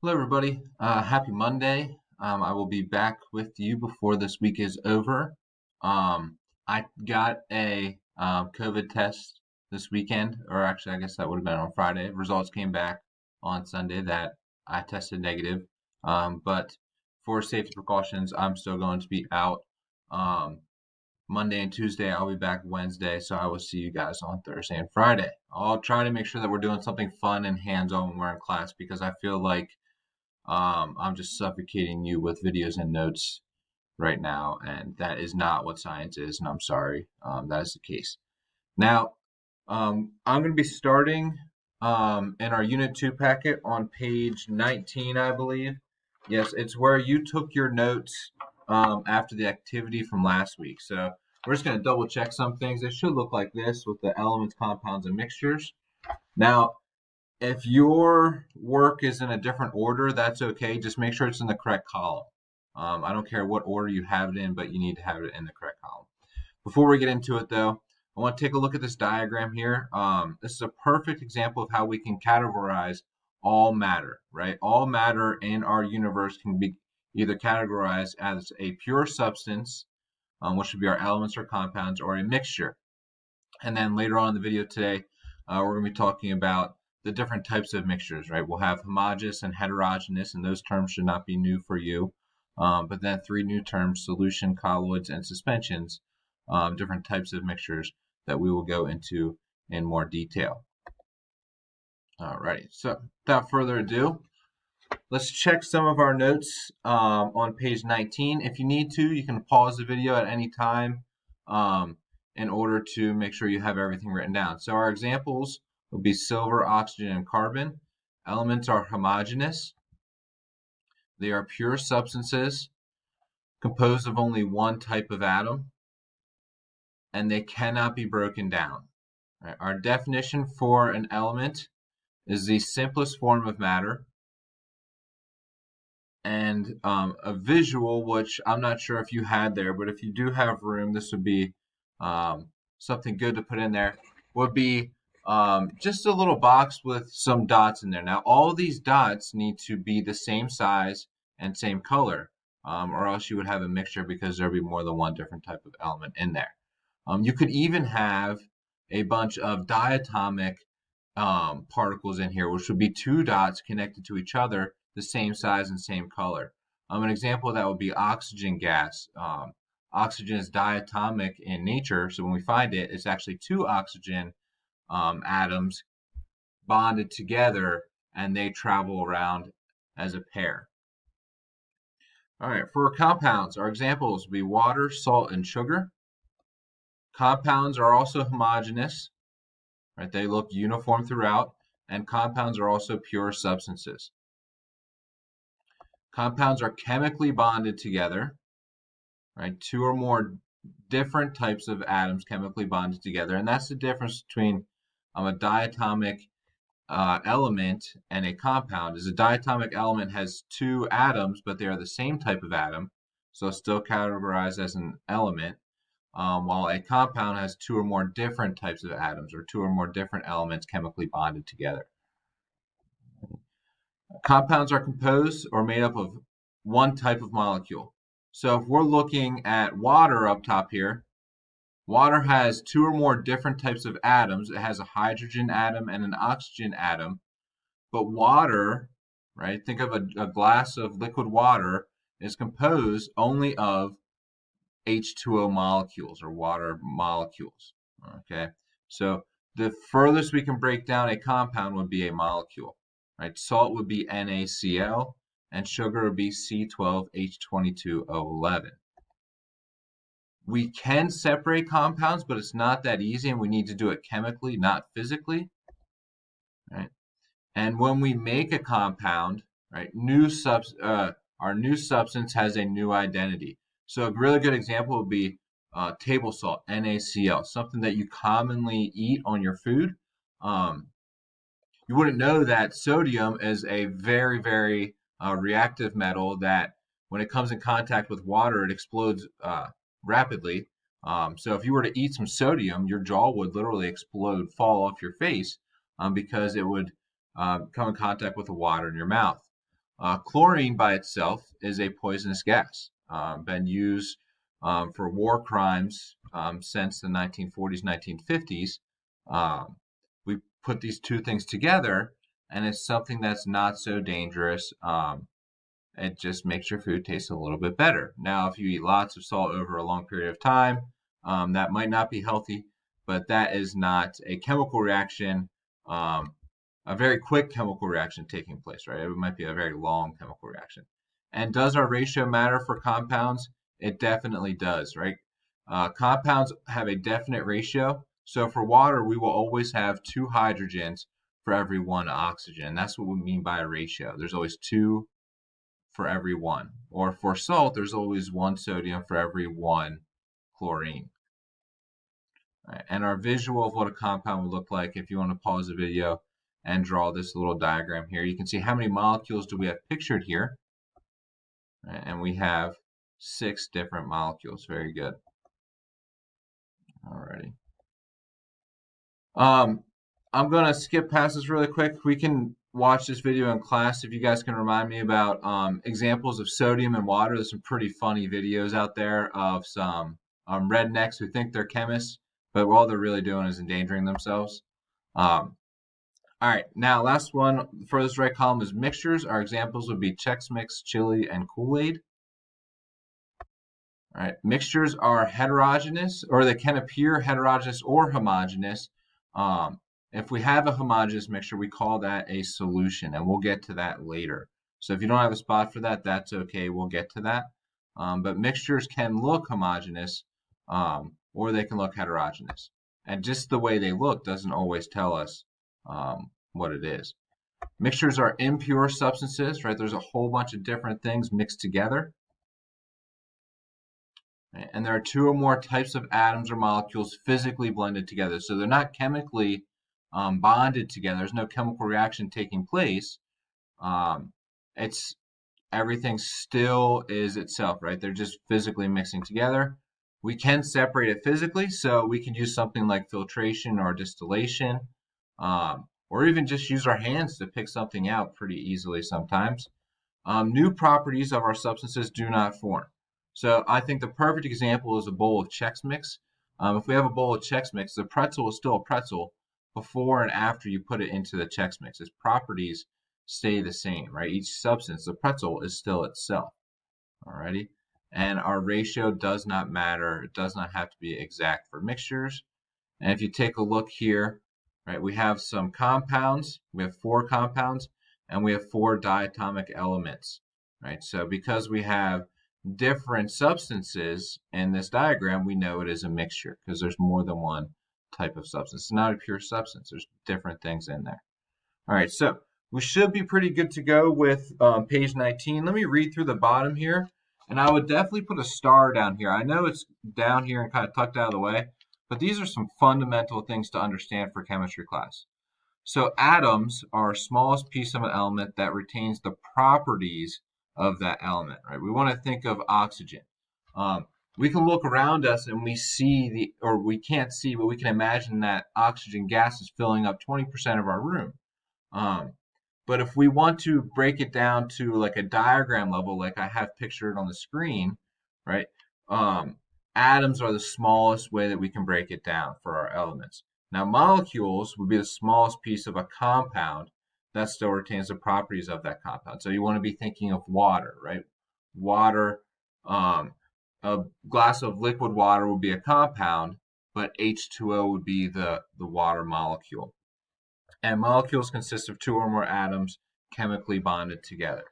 Hello, everybody. Happy Monday. I will be back with you before this week is over. I got a COVID test this weekend, or actually, I guess that would have been on Friday. Results came back on Sunday that I tested negative. But for safety precautions, I'm still going to be out um, Monday and Tuesday. I'll be back Wednesday, so I will see you guys on Thursday and Friday. I'll try to make sure that we're doing something fun and hands-on when we're in class because I feel like I'm just suffocating you with videos and notes right now, and that is not what science is, and I'm sorry. That is the case. Now, I'm going to be starting in our Unit 2 packet on page 19, I believe. Yes, it's where you took your notes after the activity from last week. So we're just going to double check some things. It should look like this with the elements, compounds, and mixtures. Now, if your work is in a different order, that's okay. Just make sure it's in the correct column. I don't care what order you have it in, but you need to have it in the correct column. Before we get into it, though, I want to take a look at this diagram here. This is a perfect example of how we can categorize all matter, right? All matter in our universe can be either categorized as a pure substance, which would be our elements or compounds, or a mixture. And then later on in the video today, we're going to be talking about the different types of mixtures, right? We'll have homogeneous and heterogeneous, and those terms should not be new for you. But then three new terms: solution, colloids, and suspensions, different types of mixtures that we will go into in more detail. Alrighty, so without further ado, let's check some of our notes on page 19. If you need to, you can pause the video at any time in order to make sure you have everything written down. So our examples will be silver, oxygen, and carbon. Elements are homogeneous. They are pure substances composed of only one type of atom, and they cannot be broken down. Right? Our definition for an element is the simplest form of matter. And a visual, which I'm not sure if you had there, but if you do have room, this would be something good to put in there, would be just a little box with some dots in there. Now, all of these dots need to be the same size and same color, or else you would have a mixture because there'd be more than one different type of element in there. You could even have a bunch of diatomic particles in here, which would be two dots connected to each other, the same size and same color. An example of that would be oxygen gas. Oxygen is diatomic in nature, so when we find it, it's actually two oxygen atoms bonded together, and they travel around as a pair. All right, for compounds, our examples would be water, salt, and sugar. Compounds are also homogeneous, right? They look uniform throughout, and compounds are also pure substances. Compounds are chemically bonded together, right? Two or more different types of atoms chemically bonded together, and that's the difference between a diatomic element and a compound. Is a diatomic element has two atoms, but they are the same type of atom, so it's still categorized as an element, while a compound has two or more different types of atoms or two or more different elements chemically bonded together. Compounds are composed or made up of one type of molecule. So if we're looking at water up top here, water has two or more different types of atoms. It has a hydrogen atom and an oxygen atom. But water, right, think of a glass of liquid water, is composed only of H2O molecules or water molecules. Okay, so the furthest we can break down a compound would be a molecule. Right? Salt would be NaCl, and sugar would be C12H22O11. We can separate compounds, but it's not that easy, and we need to do it chemically, not physically. Right? And when we make a compound, right, our new substance has a new identity. So a really good example would be table salt, NaCl, something that you commonly eat on your food. You wouldn't know that sodium is a very, very reactive metal that when it comes in contact with water, it explodes rapidly. So if you were to eat some sodium, your jaw would literally explode, fall off your face because it would come in contact with the water in your mouth. Chlorine by itself is a poisonous gas, been used for war crimes since the 1940s, 1950s. Um, we put these two things together, and it's something that's not so dangerous. It just makes your food taste a little bit better. Now, if you eat lots of salt over a long period of time, that might not be healthy, but that is not a chemical reaction, um, a very quick chemical reaction taking place, right? It might be a very long chemical reaction. And does our ratio matter for compounds? It definitely does, right? Compounds have a definite ratio. So for water, we will always have 2 hydrogens for every 1 oxygen. That's what we mean by a ratio. There's always 2 for every 1. Or for salt, there's always 1 sodium for every 1 chlorine. Right? And our visual of what a compound would look like, if you want to pause the video and draw this little diagram here, you can see how many molecules do we have pictured here. Right? And we have 6 different molecules. Very good. Alrighty. I'm going to skip past this really quick. We can watch this video in class if you guys can remind me about examples of sodium and water. There's some pretty funny videos out there of some rednecks who think they're chemists, but all they're really doing is endangering themselves. All right, now last one, the furthest right column is mixtures. Our examples would be Chex Mix, chili, and Kool-Aid. All right, mixtures are heterogeneous, or they can appear heterogeneous or homogeneous. If we have a homogeneous mixture, we call that a solution, and we'll get to that later. So if you don't have a spot for that, that's okay. We'll get to that. But mixtures can look homogeneous, or they can look heterogeneous. And just the way they look doesn't always tell us what it is. Mixtures are impure substances, right? There's a whole bunch of different things mixed together. And there are 2 or more types of atoms or molecules physically blended together. So they're not chemically bonded together. There's no chemical reaction taking place. It's everything still is itself, right? They're just physically mixing together. We can separate it physically, so we can use something like filtration or distillation, or even just use our hands to pick something out pretty easily sometimes. New properties of our substances do not form. So I think the perfect example is a bowl of Chex Mix. If we have a bowl of Chex Mix, the pretzel is still a pretzel before and after you put it into the Chex Mix. Its properties stay the same, right? Each substance, the pretzel, is still itself. Alrighty. And our ratio does not matter. It does not have to be exact for mixtures. And if you take a look here, right, we have some compounds. We have 4 compounds, and we have 4 diatomic elements, right? So because we have different substances in this diagram, we know it is a mixture because there's more than one type of substance. It's not a pure substance. There's different things in there. All right, so we should be pretty good to go with page 19. Let me read through the bottom here, and I would definitely put a star down here. I know it's down here and kind of tucked out of the way, but these are some fundamental things to understand for chemistry class. So atoms are the smallest piece of an element that retains the properties of that element, right? We want to think of oxygen. We can look around us and we see or we can't see, but we can imagine that oxygen gas is filling up 20% of our room. But if we want to break it down to like a diagram level, like I have pictured on the screen, right? Atoms are the smallest way that we can break it down for our elements. Now, molecules would be the smallest piece of a compound that still retains the properties of that compound. So you want to be thinking of water, right? Water, a glass of liquid water would be a compound, but H2O would be the water molecule. And molecules consist of 2 or more atoms chemically bonded together.